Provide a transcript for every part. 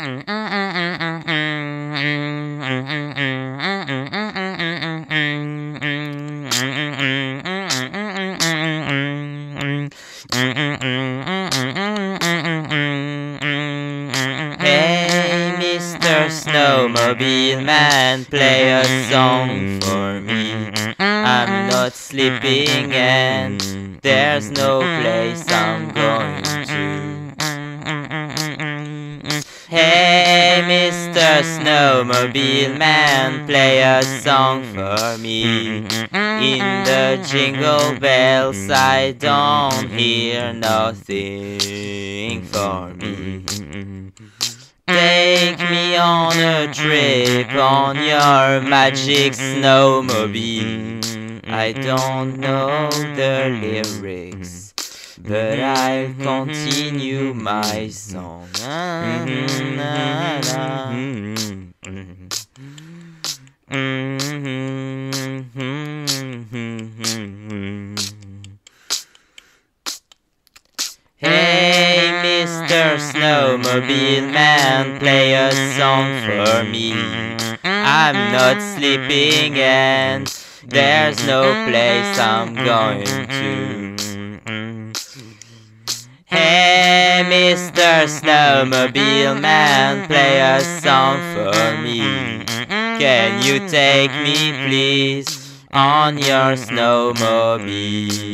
Hey, Mr. Snowmobile Man, play a song for me. I'm not sleeping and there's no place I'm going to. Hey, Mr. Snowmobile Man, play a song for me. In the jingle bells I don't hear nothing for me. Take me on a trip on your magic snowmobile. I don't know the lyrics, but I'll continue my song. Hey, Mr. Snowmobile Man, play a song for me. I'm not sleeping and there's no place I'm going to. Hey, Mr. Snowmobile Man, play a song for me. Can you take me, please, on your snowmobile?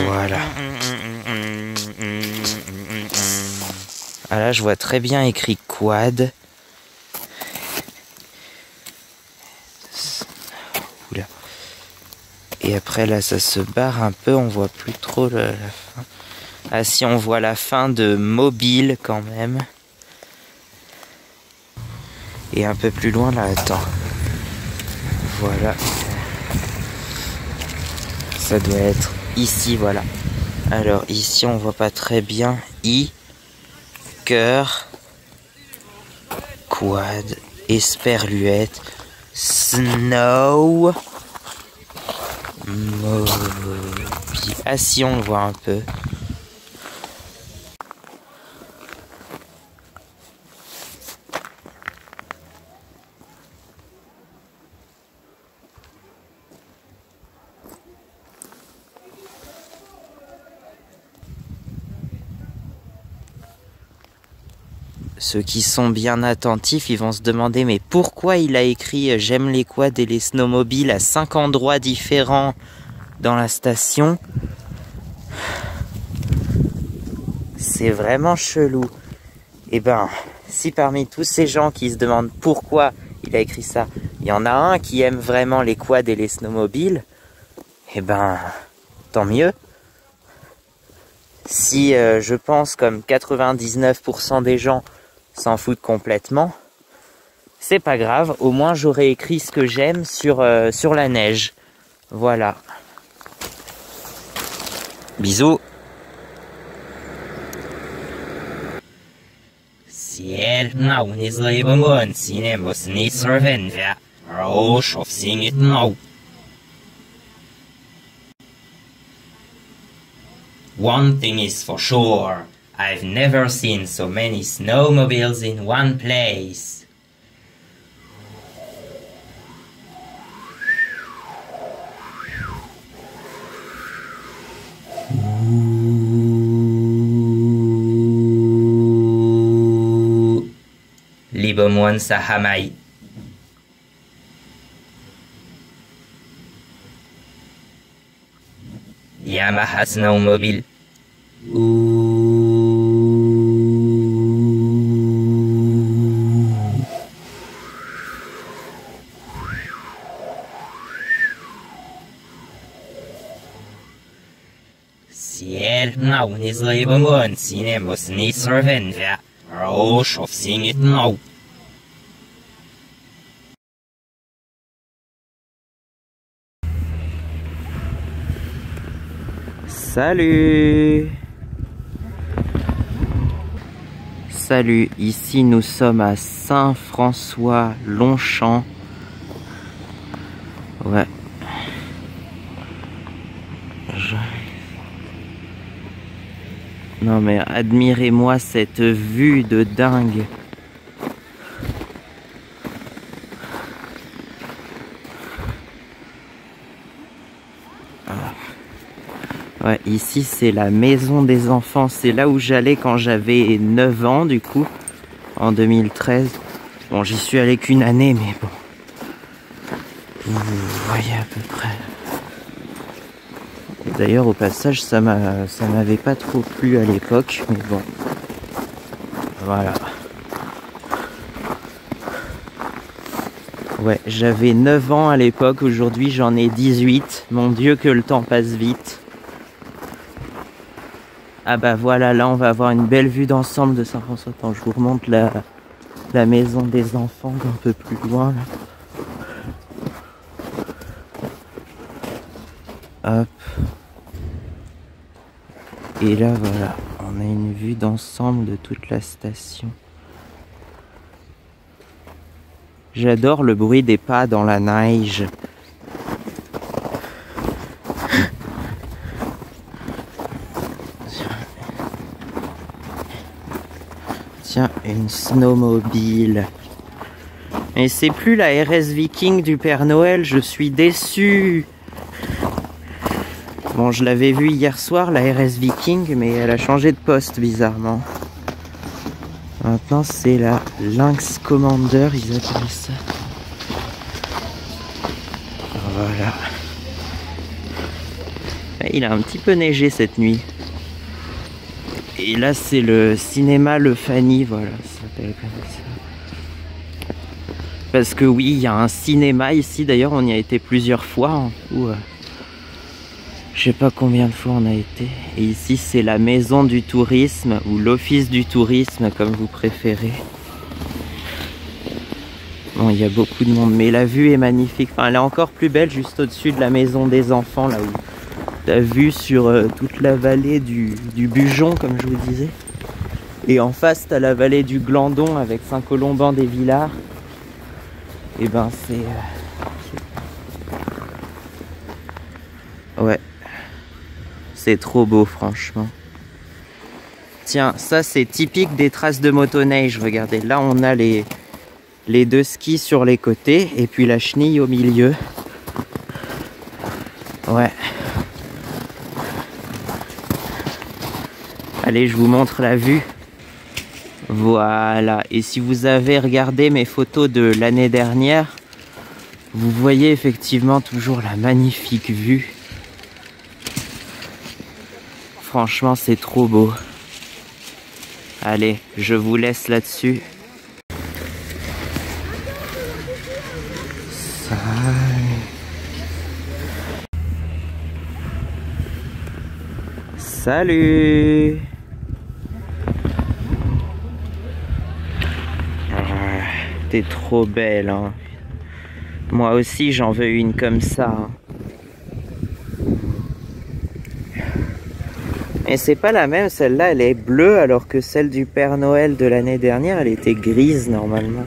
Voilà. Ah là, je vois très bien écrit quad. Oula. Et après là, ça se barre un peu, on voit plus trop la fin. Ah si, on voit la fin de mobile quand même. Et un peu plus loin là, attends. Voilà. Ça doit être ici, voilà. Alors ici, on voit pas très bien. Cœur, quad, esperluette, snow, mobile. Ah si, on le voit un peu. Ceux qui sont bien attentifs, ils vont se demander mais pourquoi il a écrit « J'aime les quads et les snowmobiles » à 5 endroits différents dans la station. C'est vraiment chelou. Et ben, si parmi tous ces gens qui se demandent pourquoi il a écrit ça, il y en a un qui aime vraiment les quads et les snowmobiles, et ben, tant mieux. Si je pense comme 99% des gens s'en foutent complètement, c'est pas grave, au moins j'aurais écrit ce que j'aime sur la neige. Voilà. Bisous. One thing is for sure, I've never seen so many snowmobiles in one place. Liebe moine sa hamai. Yamaha snowmobile. Ciel now is liebe moine sine muss nicht serven wer. Rosh of sing it now. Salut. Salut, ici nous sommes à Saint-François-Longchamp. Ouais. Non mais admirez-moi cette vue de dingue. Ouais, ici c'est la maison des enfants, c'est là où j'allais quand j'avais 9 ans du coup, en 2013. Bon, j'y suis allé qu'une année, mais bon. Vous voyez à peu près. D'ailleurs, au passage, ça m'avait pas trop plu à l'époque, mais bon. Voilà. Ouais, j'avais 9 ans à l'époque, aujourd'hui j'en ai 18. Mon Dieu que le temps passe vite. Ah bah voilà, là on va avoir une belle vue d'ensemble de Saint-François. Attends, je vous remonte la maison des enfants d'un peu plus loin là. Hop. Et là voilà, on a une vue d'ensemble de toute la station. J'adore le bruit des pas dans la neige. Tiens, une snowmobile. Mais c'est plus la RS Viking du Père Noël, je suis déçu. Bon, je l'avais vue hier soir, la RS Viking, mais elle a changé de poste bizarrement. Maintenant, c'est la Lynx Commander, ils appellent ça. Voilà. Il a un petit peu neigé cette nuit. Et là, c'est le cinéma Le Fanny, voilà, ça s'appelle comme ça. Parce que oui, il y a un cinéma ici, d'ailleurs, on y a été plusieurs fois. En tout, je sais pas combien de fois on a été. Et ici, c'est la maison du tourisme, ou l'office du tourisme, comme vous préférez. Bon, il y a beaucoup de monde, mais la vue est magnifique. Enfin, elle est encore plus belle juste au-dessus de la maison des enfants, là où t'as vue sur toute la vallée du Bujon, comme je vous disais. Et en face, t'as la vallée du Glandon avec Saint-Colomban-des-Villars. Et ben, c'est... Ouais. C'est trop beau, franchement. Tiens, ça, c'est typique des traces de motoneige. Regardez, là, on a les deux skis sur les côtés et puis la chenille au milieu. Ouais. Allez, je vous montre la vue. Voilà. Et si vous avez regardé mes photos de l'année dernière, vous voyez effectivement toujours la magnifique vue. Franchement, c'est trop beau. Allez, je vous laisse là-dessus. Salut. T'es trop belle, hein. Moi aussi, j'en veux une comme ça. Hein. Et c'est pas la même, celle-là, elle est bleue, alors que celle du Père Noël de l'année dernière, elle était grise normalement.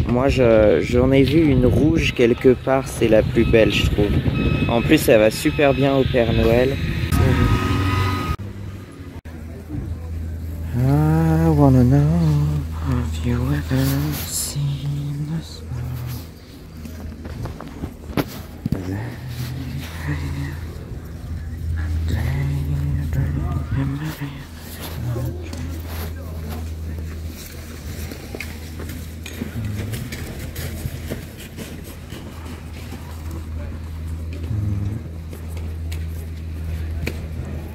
Moi, j'en ai vu une rouge quelque part, c'est la plus belle, je trouve. En plus, elle va super bien au Père Noël. I wanna know if you ever seen the snow.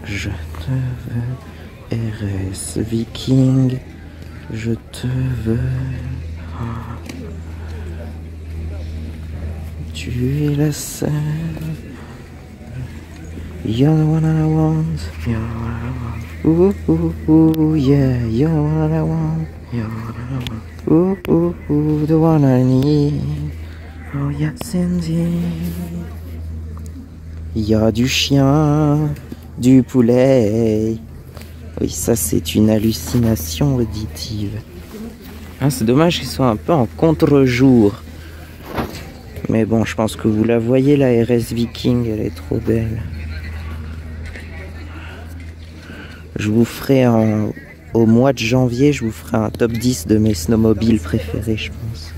Je te veux, RS Viking, je te veux. Tu es la seule. You're the one I want. You're the one I want. Ooh, ooh, ooh, yeah. You're the one I want. You're the one I want. Ooh, ooh, ooh, the one I need. Oh yes indeed. Il y a du chien, du poulet, Oui, ça c'est une hallucination auditive. Ah, c'est dommage qu'ils soient un peu en contre-jour. Mais bon, je pense que vous la voyez, la RS Viking, elle est trop belle. Je vous ferai au mois de janvier, je vous ferai un top 10 de mes snowmobiles préférés, je pense.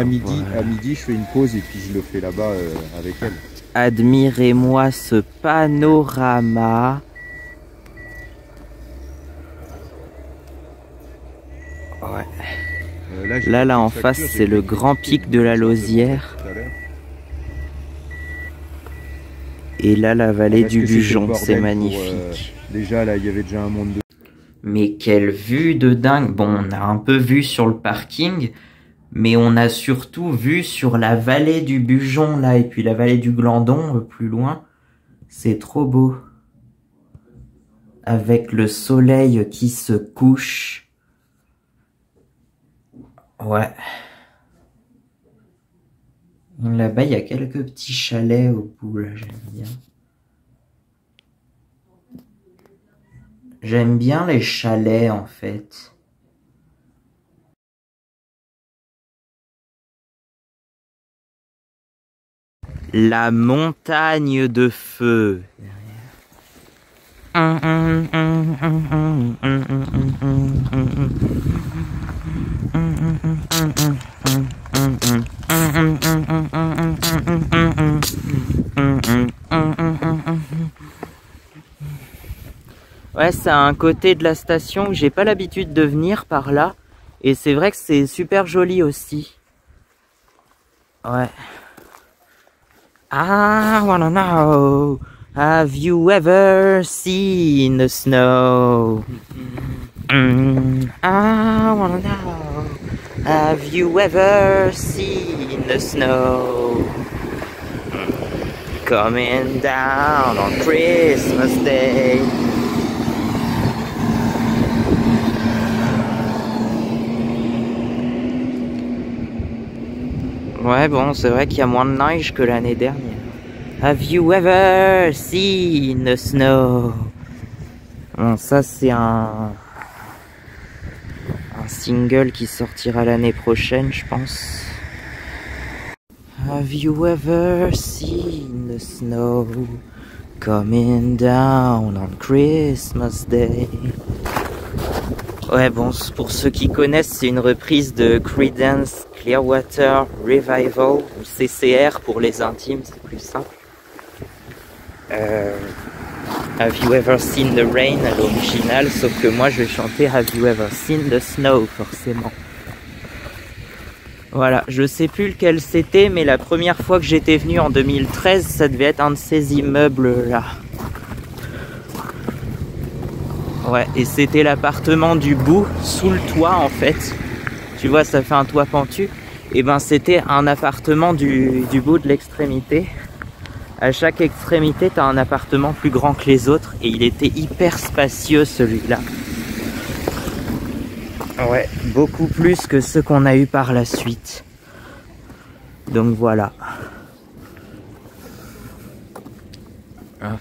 À midi, je fais une pause et puis je le fais là-bas avec elle. Admirez-moi ce panorama. Ouais. Là en face, c'est le grand pic de la Lausière. Et là, la vallée du Bujon, c'est magnifique. Déjà, là, il y avait déjà un monde de... Mais quelle vue de dingue! Bon, on a un peu vu sur le parking, mais on a surtout vu sur la vallée du Bujon, là, et puis la vallée du Glandon, plus loin. C'est trop beau. Avec le soleil qui se couche. Ouais. Là-bas, il y a quelques petits chalets au bout, là, j'aime bien. J'aime bien les chalets, en fait. La montagne de feu. Ouais, c'est un côté de la station où j'ai pas l'habitude de venir par là. Et c'est vrai que c'est super joli aussi. Ouais. I wanna know, have you ever seen the snow? I wanna know, have you ever seen the snow? Coming down on Christmas Day. Ouais, bon, c'est vrai qu'il y a moins de neige que l'année dernière. Have you ever seen the snow? Bon, ça c'est un single qui sortira l'année prochaine, je pense. Have you ever seen the snow coming down on Christmas Day? Ouais, bon, pour ceux qui connaissent, c'est une reprise de Creedence Clearwater Revival, ou CCR pour les intimes, c'est plus simple. Have you ever seen the rain à l'original, sauf que moi je vais chanter Have you ever seen the snow, forcément. Voilà, je sais plus lequel c'était, mais la première fois que j'étais venu en 2013, ça devait être un de ces immeubles là. Ouais, et c'était l'appartement du bout, sous le toit en fait. Tu vois, ça fait un toit pentu. Et ben c'était un appartement du bout de l'extrémité. À chaque extrémité, t'as un appartement plus grand que les autres. Et il était hyper spacieux celui-là. Ouais, beaucoup plus que ceux qu'on a eu par la suite. Donc voilà. Hop.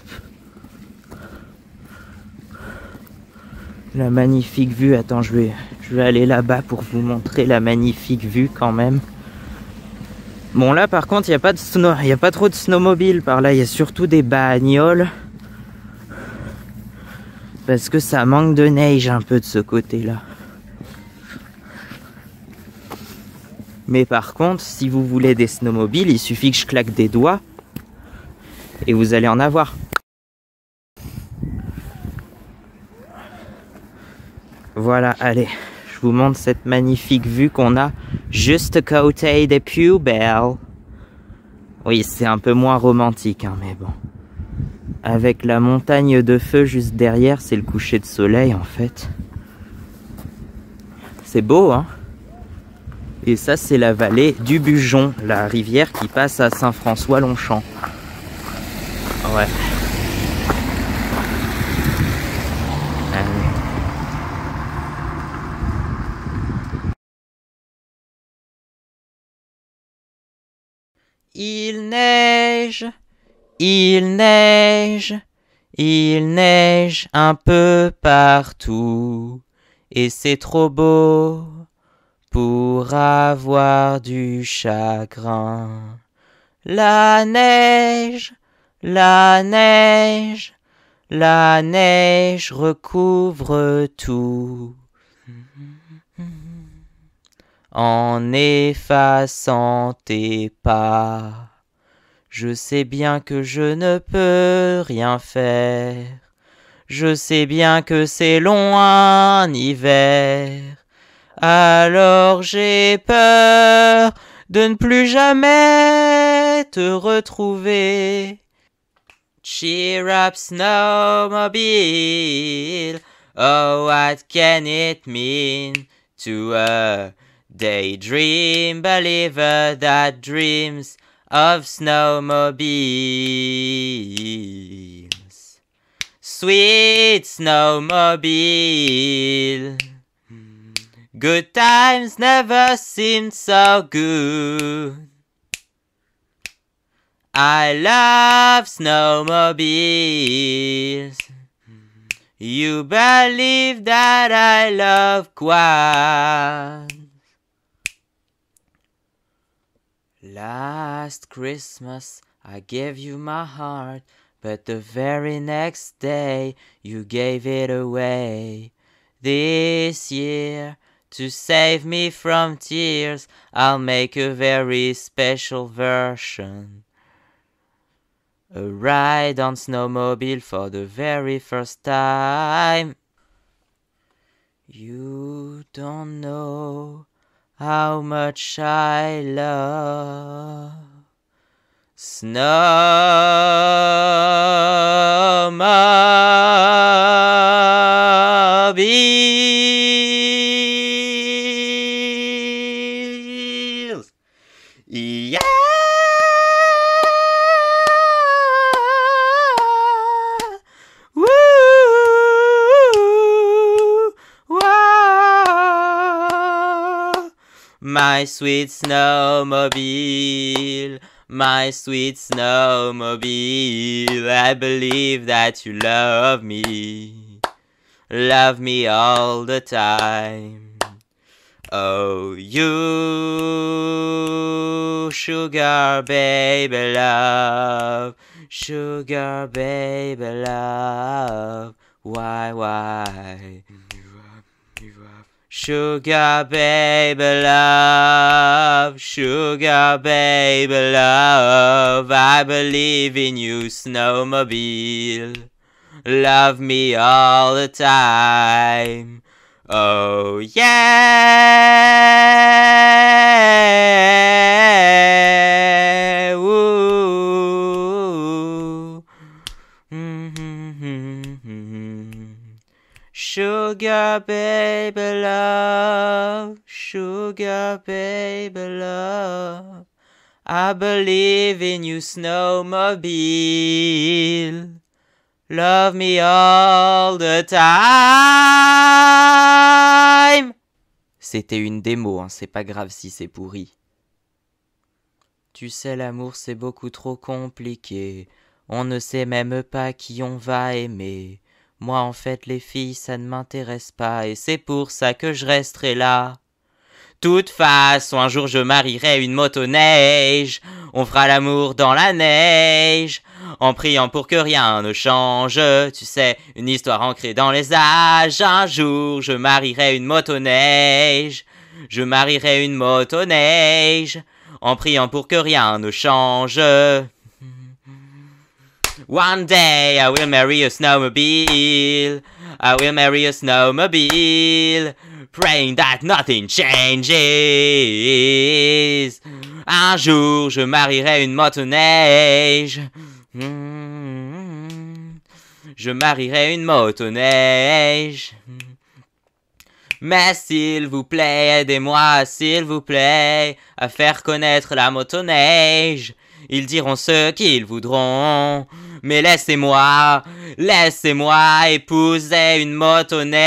La magnifique vue. Attends, je vais aller là-bas pour vous montrer la magnifique vue quand même. Bon là par contre, il n'y a pas de snow, il y a pas trop de snowmobile par là, il y a surtout des bagnoles. Parce que ça manque de neige un peu de ce côté-là. Mais par contre, si vous voulez des snowmobiles, il suffit que je claque des doigts et vous allez en avoir. Voilà, allez, je vous montre cette magnifique vue qu'on a juste à côté des Pubelles. Oui, c'est un peu moins romantique, hein, mais bon. Avec la montagne de feu juste derrière, c'est le coucher de soleil en fait. C'est beau, hein? Et ça, c'est la vallée du Bujon, la rivière qui passe à Saint-François-Longchamp. Ouais. Il neige, Il neige un peu partout et c'est trop beau pour avoir du chagrin. La neige, la neige, la neige recouvre tout en effaçant tes pas. Je sais bien que je ne peux rien faire. Je sais bien que c'est long un hiver. Alors j'ai peur de ne plus jamais te retrouver. Cheer up, snowmobile. Oh, what can it mean to a daydream believer that dreams of snowmobiles? Sweet snowmobile. Good times never seemed so good. I love snowmobiles. You believe that I love quads. Last Christmas I gave you my heart, but the very next day you gave it away. This year, to save me from tears, I'll make a very special version. A ride on snowmobile for the very first time. You don't know how much I love snowmobiles. Yeah! Woo! Wow! My sweet snowmobile, my sweet snowmobile, I believe that you love me all the time. Oh, you sugar baby love, sugar baby love, why? Sugar baby love, sugar baby love, I believe in you, snowmobile. Love me all the time. Oh yeah. Woo. Sugar baby love, sugar baby love, I believe in you, snowmobile. Love me all the time. C'était une démo, hein, c'est pas grave si c'est pourri. Tu sais, l'amour c'est beaucoup trop compliqué. On ne sait même pas qui on va aimer. Moi en fait les filles ça ne m'intéresse pas et c'est pour ça que je resterai là. Toute façon un jour je marierai une motoneige. On fera l'amour dans la neige, en priant pour que rien ne change. Tu sais, une histoire ancrée dans les âges. Un jour je marierai une motoneige. Je marierai une motoneige, en priant pour que rien ne change. One day I will marry a snowmobile. I will marry a snowmobile, praying that nothing changes. Un jour je marierai une motoneige. Je marierai une motoneige. Mais s'il vous plaît, aidez-moi, s'il vous plaît, à faire connaître la motoneige. Ils diront ce qu'ils voudront, mais laissez-moi épouser une motoneige.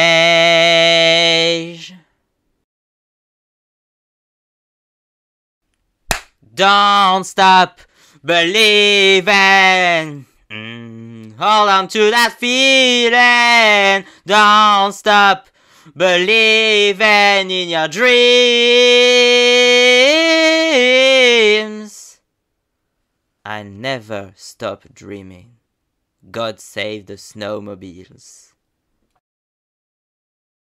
Don't stop believing. Hold on to that feeling. Don't stop believing in your dreams. I never stop dreaming. God save the snowmobiles.